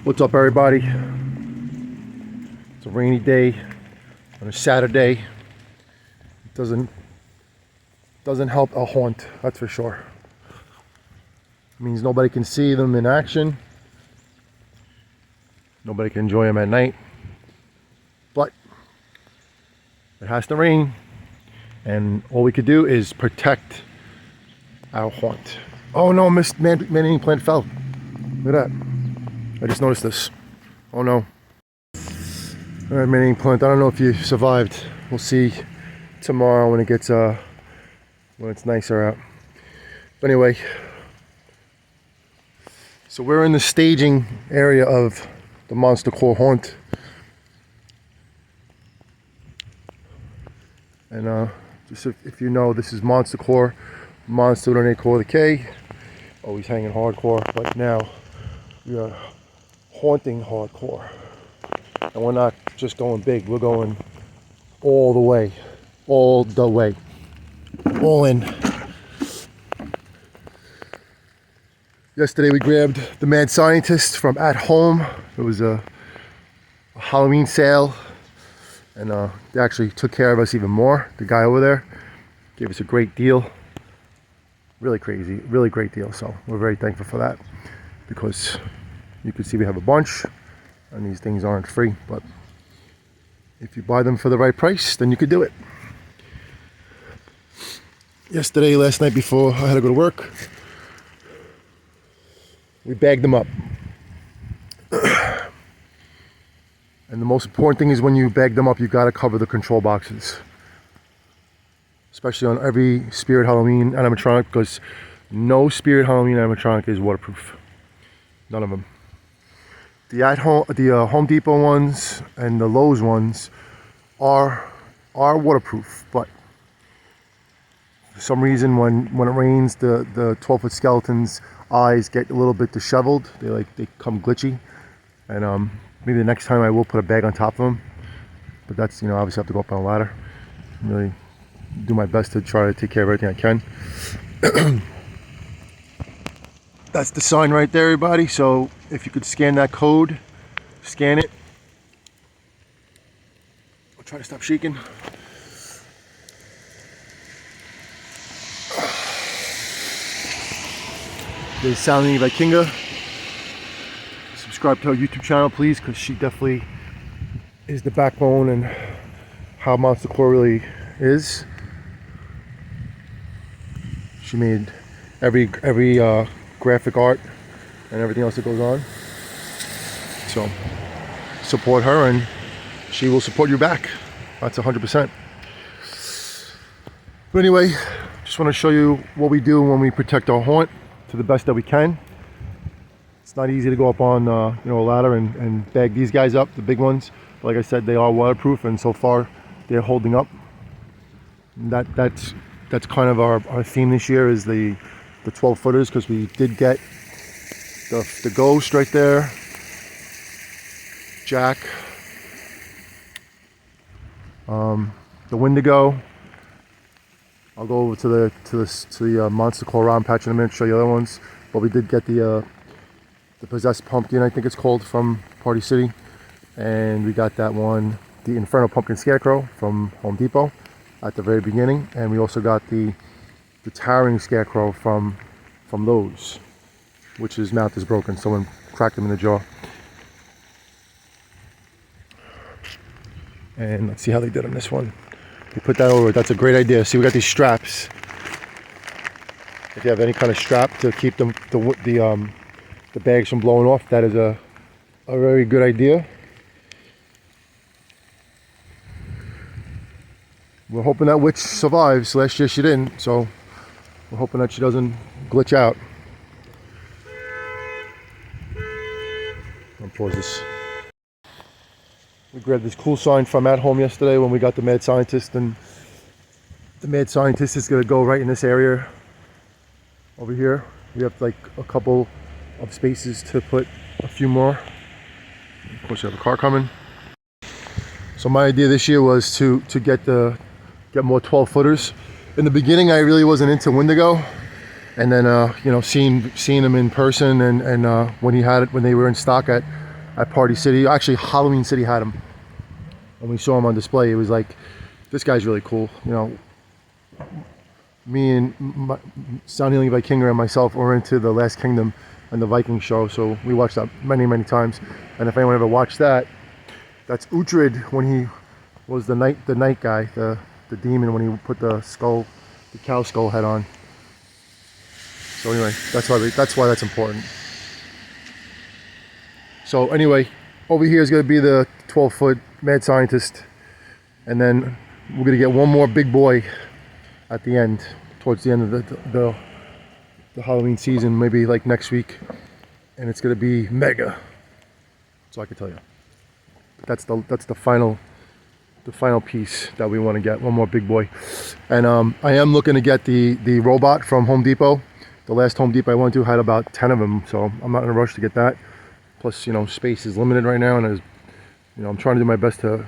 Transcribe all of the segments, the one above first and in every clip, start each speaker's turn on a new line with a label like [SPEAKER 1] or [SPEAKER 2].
[SPEAKER 1] What's up, everybody? It's a rainy day on a Saturday. It doesn't help a haunt, that's for sure. It means nobody can see them in action. Nobody can enjoy them at night. But it has to rain, and all we could do is protect our haunt. Oh no, man-eating plant fell. Look at that. I just noticed this. Oh no. Alright, man-eating plant, I don't know if you survived. We'll see tomorrow when it gets when it's nicer out. But anyway, so we're in the staging area of the Monsta core haunt. And just if you know, this is Monsta core. Monsta with an A core with a K. Always hanging hardcore, but now we are haunting hardcore. And we're not just going big, we're going all the way. All the way. All in. Yesterday we grabbed the Mad Scientist from At Home. It was a Halloween sale. And they actually took care of us even more. The guy over there gave us a great deal. Really crazy, really great deal. So we're very thankful for that, because you can see we have a bunch, and these things aren't free, but if you buy them for the right price, then you could do it. Last night before I had to go to work, we bagged them up. And the most important thing is, when you bag them up, you gotta cover the control boxes. Especially on every Spirit Halloween animatronic, because no Spirit Halloween animatronic is waterproof. None of them. The Home Depot ones and the Lowe's ones are waterproof, but for some reason when it rains, the 12-foot skeletons' eyes get a little bit disheveled. They come glitchy, and maybe the next time I will put a bag on top of them. But that's, obviously I have to go up on a ladder. Really do my best to try to take care of everything I can. That's the sign right there, everybody. So if you could scan that code, scan it. I'll try to stop shaking. There's Sounding Vikinga. Subscribe to our YouTube channel, please, because she definitely is the backbone and how Monsta core really is. She made every graphic art and everything else that goes on. So support her, and she will support you back. That's 100%. But anyway, just want to show you what we do when we protect our haunt to the best that we can. It's not easy to go up on a ladder and bag these guys up, the big ones. But like I said, they are waterproof, and so far they're holding up. That's kind of our theme this year, is the 12 footers, because we did get the Ghost right there, Jack, the Wendigo. I'll go over to the Monsta core round patch in a minute, show you the other ones. But we did get the Possessed Pumpkin, I think it's called, from Party City, and we got that one, the Infernal Pumpkin Scarecrow from Home Depot at the very beginning, and we also got the Towering Scarecrow from Lowe's, which his mouth is broken. Someone cracked him in the jaw. And let's see how they did on this one. We put that over. That's a great idea. See, we got these straps. If you have any kind of strap to keep the bags from blowing off, that is a very good idea. We're hoping that witch survives. Last year she didn't, so we're hoping that she doesn't glitch out. I'll pause this. We grabbed this cool sign from At Home yesterday when we got the Mad Scientist, and the Mad Scientist is going to go right in this area over here. We have like a couple of spaces to put a few more. Of course, you have a car coming. So my idea this year was to get more 12 footers. In the beginning, I really wasn't into Wendigo, and then seeing them in person, and when they were in stock at at Party City. Actually, Halloween City had them. When we saw him on display, it was like, this guy's really cool. You know, me and Sound Healing Vikinger and myself were into the Last Kingdom and the Viking show, so we watched that many times. And if anyone ever watched that, that's Uhtred when he was the night guy, the demon, when he put the cow skull head on. So anyway, that's why that's important. So anyway, over here is going to be the 12-foot mad scientist, and then we're going to get one more big boy at the end, towards the end of the Halloween season, maybe like next week, and it's going to be mega. So I can tell you, that's the final piece that we want to get, one more big boy. And I am looking to get the robot from Home Depot. The last Home Depot I went to had about 10 of them, so I'm not in a rush to get that. Plus, you know, space is limited right now, and you know, I'm trying to do my best to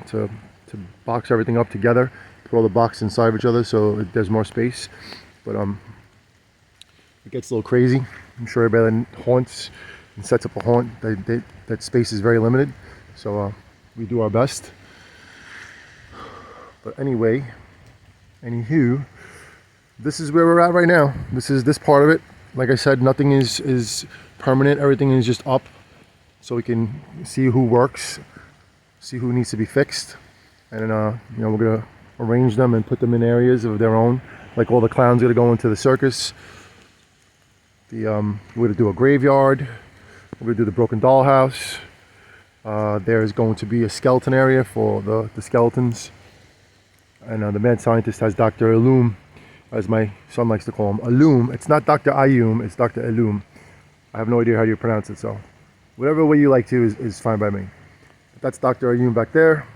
[SPEAKER 1] box everything up together, put all the boxes inside of each other so there's more space. But it gets a little crazy. I'm sure everybody that haunts and sets up a haunt, that space is very limited. So we do our best. But anyway, anywho, this is where we're at right now. This is this part of it. Like I said, nothing is permanent. Everything is just up, so we can see who works, see who needs to be fixed, and you know, we're gonna arrange them and put them in areas of their own. Like all the clowns are gonna go into the circus. We're gonna do a graveyard. We're gonna do the broken doll house. There's going to be a skeleton area for the skeletons. And the mad scientist has Dr. Illum, as my son likes to call him. Illum. It's not Dr. Ayum, it's Dr. Illum. I have no idea how you pronounce it, so whatever way you like to is fine by me. But that's Dr. Ayum back there.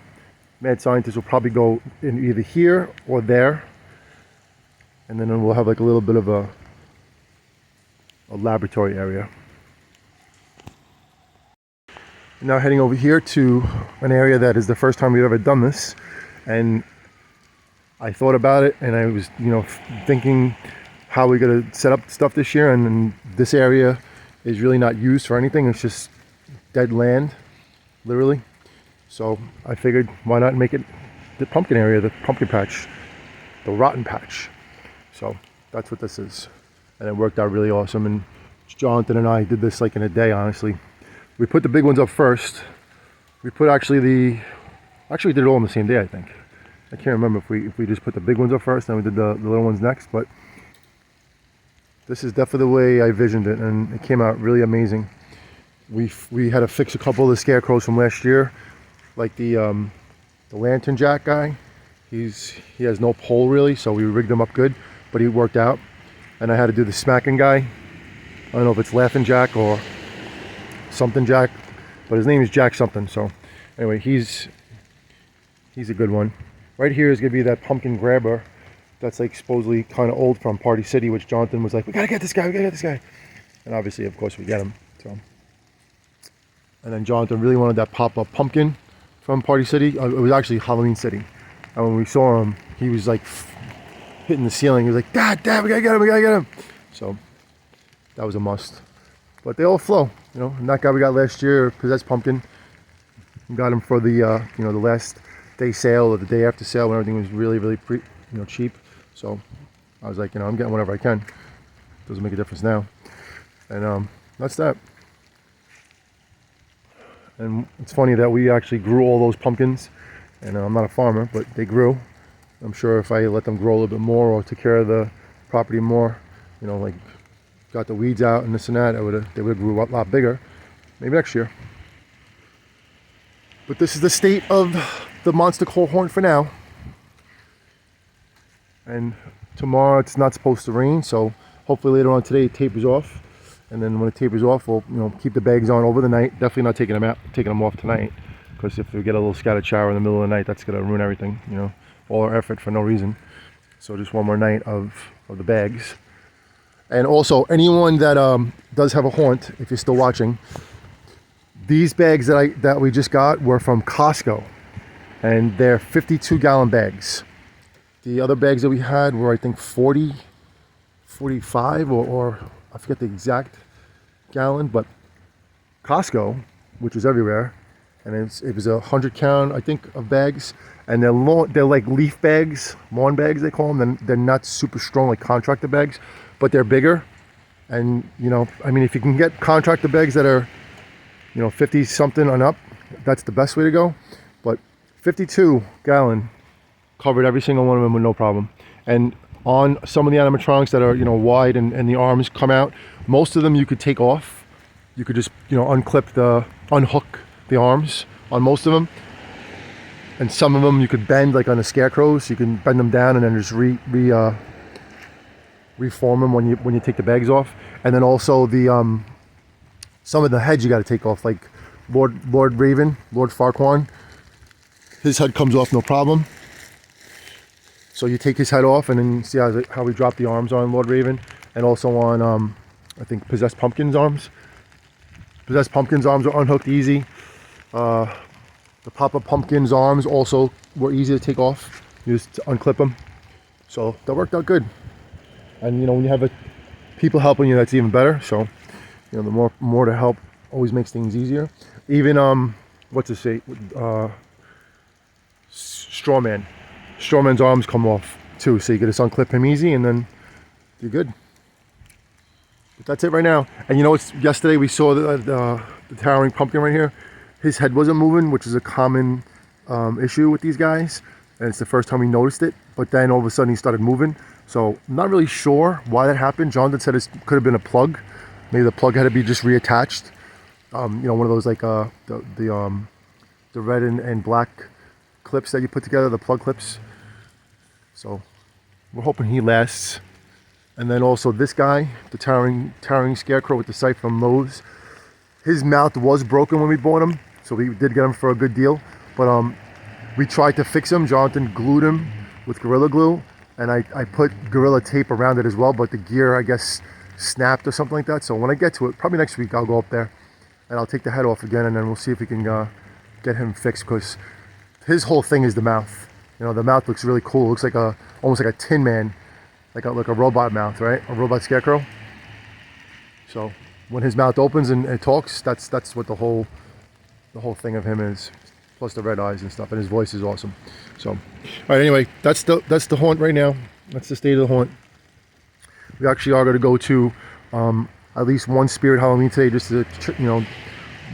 [SPEAKER 1] Mad scientist will probably go in either here or there. And then we'll have like a little bit of a laboratory area. Now heading over here to an area that is the first time we've ever done this, and I thought about it, and I was, you know, thinking how we're gonna set up stuff this year, and then this area is really not used for anything. It's just dead land, literally. So I figured, why not make it the pumpkin area, the pumpkin patch, the rotten patch. So that's what this is, and it worked out really awesome. And Jonathan and I did this like in a day, honestly. We put the big ones up first. We put we did it all on the same day, I think. I can't remember if we just put the big ones up first and we did the little ones next, but this is definitely the way I visioned it, and it came out really amazing. We had to fix a couple of the scarecrows from last year, like the lantern jack guy. He has no pole really, so we rigged him up good, but he worked out. And I had to do the smacking guy. I don't know if it's Laughing Jack or something Jack, but his name is Jack something. So anyway, he's a good one. Right here is gonna be that pumpkin grabber that's like supposedly kind of old from Party City, which Jonathan was like, we gotta get this guy, and obviously, of course, we get him. So, and then Jonathan really wanted that pop-up pumpkin from Party City. It was actually Halloween City, and when we saw him, he was like hitting the ceiling. He was like, Dad, we gotta get him. So that was a must. But they all flow, you know. And that guy we got last year, Possessed Pumpkin, we got him for the you know, the last day sale or the day after sale when everything was really cheap. So I was like, you know, I'm getting whatever I can. Doesn't make a difference now. And that's that. And it's funny that we actually grew all those pumpkins, and I'm not a farmer, but they grew. I'm sure if I let them grow a little bit more or took care of the property more, you know, like got the weeds out and this and that, they would have grew a lot bigger. Maybe next year. But this is the state of the Monsta coal horn for now. And tomorrow it's not supposed to rain, so hopefully later on today it tapers off. And then when it tapers off, we'll, you know, keep the bags on over the night. Definitely not taking them off tonight, because if we get a little scattered shower in the middle of the night, that's gonna ruin everything. You know, all our effort for no reason. So just one more night of the bags. And also, anyone that does have a haunt, if you're still watching, these bags that we just got were from Costco, and they're 52-gallon bags. The other bags that we had were, I think, 40, 45, or I forget the exact gallon, but Costco which was everywhere. And it was 100 count, I think, of bags. And they're like leaf bags, lawn bags they call them. They're not super strong like contractor bags, but they're bigger. And you know, I mean, if you can get contractor bags that are, you know, 50 something and up, that's the best way to go. But 52 gallon covered every single one of them with no problem. And on some of the animatronics that are, you know, wide and the arms come out, most of them you could take off. You could just, you know, unhook the arms on most of them. And some of them you could bend, like on the scarecrows. You can bend them down and then just reform them when you take the bags off. And then also the some of the heads you got to take off, like Lord Raven, Lord Farquaad. His head comes off no problem. So you take his head off and then see how we drop the arms on Lord Raven, and also on I think Possessed Pumpkin's arms. Possessed Pumpkin's arms are unhooked easy. The Papa Pumpkin's arms also were easy to take off. You just unclip them. So that worked out good. And you know, when you have people helping you, that's even better. So, you know, the more to help always makes things easier. Even what's it say? Strawman's arms come off too, so you can just unclip him easy and then you're good. But that's it right now. And you know, yesterday we saw the towering pumpkin right here. His head wasn't moving, which is a common issue with these guys, and it's the first time we noticed it. But then all of a sudden he started moving. So I'm not really sure why that happened. Jonathan said it could have been a plug. Maybe the plug had to be just reattached. You know, one of those like the red and black clips that you put together, the plug clips. So we're hoping he lasts. And then also this guy, the towering scarecrow with the sight from Lowe's, his mouth was broken when we bought him, so we did get him for a good deal. But we tried to fix him. Jonathan glued him with Gorilla Glue, and I put Gorilla Tape around it as well, but the gear, I guess, snapped or something like that. So when I get to it, probably next week, I'll go up there and I'll take the head off again, and then we'll see if we can get him fixed, because his whole thing is the mouth. You know, the mouth looks really cool. It looks like almost like a Tin Man, like a robot mouth, right? A robot scarecrow. So when his mouth opens and it talks, that's what the whole thing of him is. Plus the red eyes and stuff, and his voice is awesome. So, all right. Anyway, that's the haunt right now. That's the state of the haunt. We actually are going to go to at least one Spirit Halloween today, just to, you know,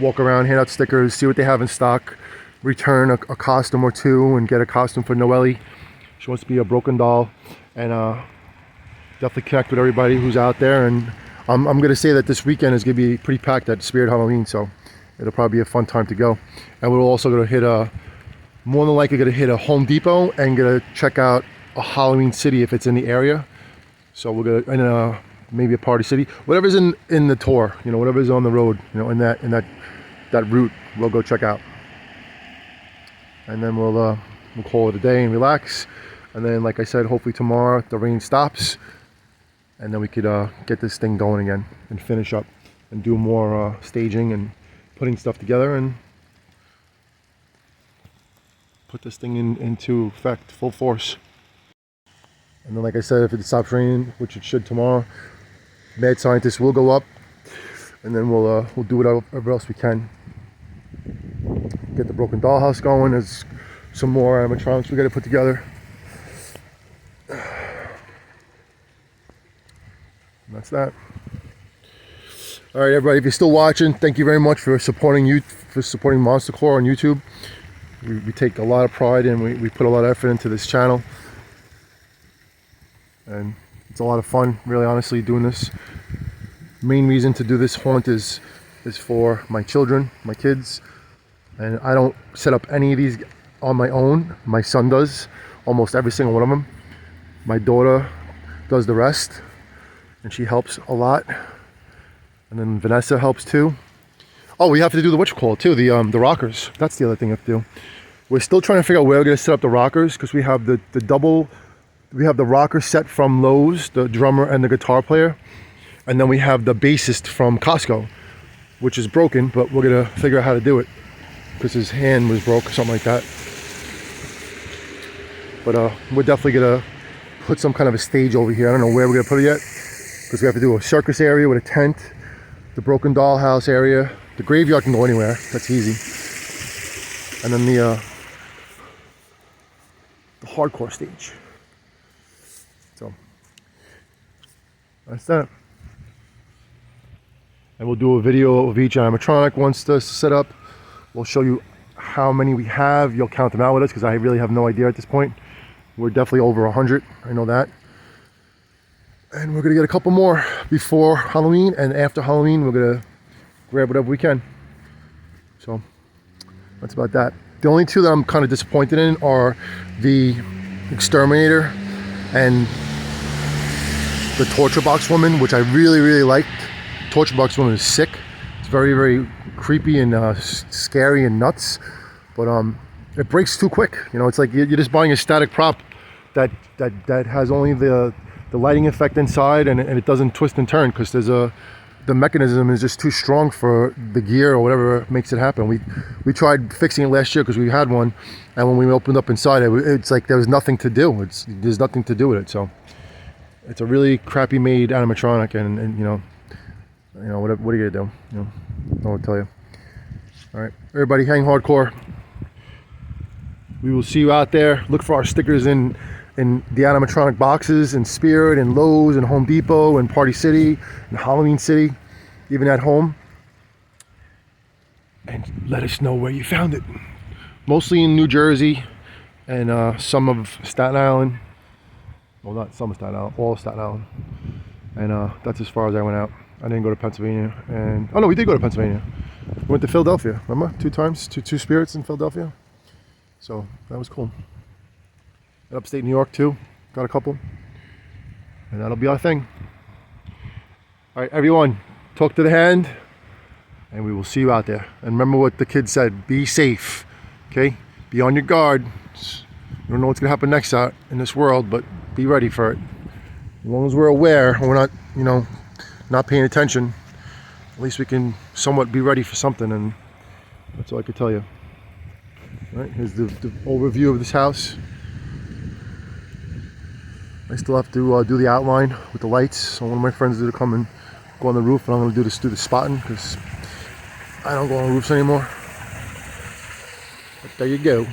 [SPEAKER 1] walk around, hand out stickers, see what they have in stock, return a costume or two, and get a costume for Noelle. She wants to be a broken doll, and definitely connect with everybody who's out there. And I'm going to say that this weekend is going to be pretty packed at Spirit Halloween, so it'll probably be a fun time to go. And we're also going to hit more than likely going to hit a Home Depot and going to check out a Halloween City if it's in the area. So we're going to, maybe a Party City, whatever's in the tour, you know, whatever's on the road, you know, in that route, we'll go check out. And then we'll call it a day and relax. And then, like I said, hopefully tomorrow the rain stops, and then we could get this thing going again and finish up and do more staging and putting stuff together and put this thing into effect, full force. And then, like I said, if it stops raining, which it should tomorrow, Mad Scientist will go up, and then we'll do whatever else we can. Get the Broken Dollhouse going. There's some more animatronics we got to put together. And that's that. All right, everybody, if you're still watching, thank you very much for supporting Monsta Core on YouTube. We take a lot of pride and we put a lot of effort into this channel, and it's a lot of fun, really, honestly, doing this. Main reason to do this haunt is for my children, my kids, and I don't set up any of these on my own. My son does almost every single one of them. My daughter does the rest, and she helps a lot. And then Vanessa helps too. Oh, we have to do the whatchamacallit too, the rockers. That's the other thing we have to do. We're still trying to figure out where we're going to set up the rockers, because we have the rocker set from Lowe's, the drummer and the guitar player, and then we have the bassist from Costco, which is broken, but we're going to figure out how to do it, because his hand was broke or something like that. But we're definitely going to put some kind of a stage over here. I don't know where we're going to put it yet, because we have to do a circus area with a tent, the Broken Dollhouse area, The graveyard can go anywhere. That's easy. And then the hardcore stage. So that's that. And we'll do a video of each animatronic once the set up. We'll show you how many we have. You'll count them out with us because I really have no idea at this point. We're definitely over 100. I know that. And we're gonna get a couple more before Halloween, and after Halloween we're gonna grab whatever we can. So that's about that. The only two that I'm kind of disappointed in are the Exterminator and the Torture Box Woman, which I really liked. Torture Box Woman is sick. It's very creepy and scary and nuts, but it breaks too quick. You know, it's like you're just buying a static prop that has only the lighting effect inside, and it doesn't twist and turn because the mechanism is just too strong for the gear or whatever makes it happen. We tried fixing it last year because we had one, and when we opened up inside it's like there was nothing to do. There's nothing to do with it. So it's a really crappy made animatronic, and you know what are you gonna do? You know, I don't know what to tell you. All right, everybody, hang hardcore. We will see you out there. Look for our stickers in the animatronic boxes in Spirit and Lowe's and Home Depot and Party City and Halloween City, even at home. And let us know where you found it. Mostly in New Jersey and some of Staten Island. Well, not some of Staten Island, all of Staten Island. And that's as far as I went out. I didn't go to Pennsylvania. And oh no, we did go to Pennsylvania. We went to Philadelphia. Remember? 2 times, two Spirits in Philadelphia. So that was cool. In upstate New York too, got a couple, and that'll be our thing. All right, everyone, talk to the hand, and we will see you out there. And remember what the kid said: be safe, okay? Be on your guard. You don't know what's gonna happen next out in this world, but be ready for it. As long as we're aware, and we're not, you know, not paying attention, at least we can somewhat be ready for something, and that's all I can tell you. All right, here's the overview of this house. I still have to do the outline with the lights, so one of my friends did come and go on the roof, and I'm going to do the spotting because I don't go on roofs anymore. But there you go.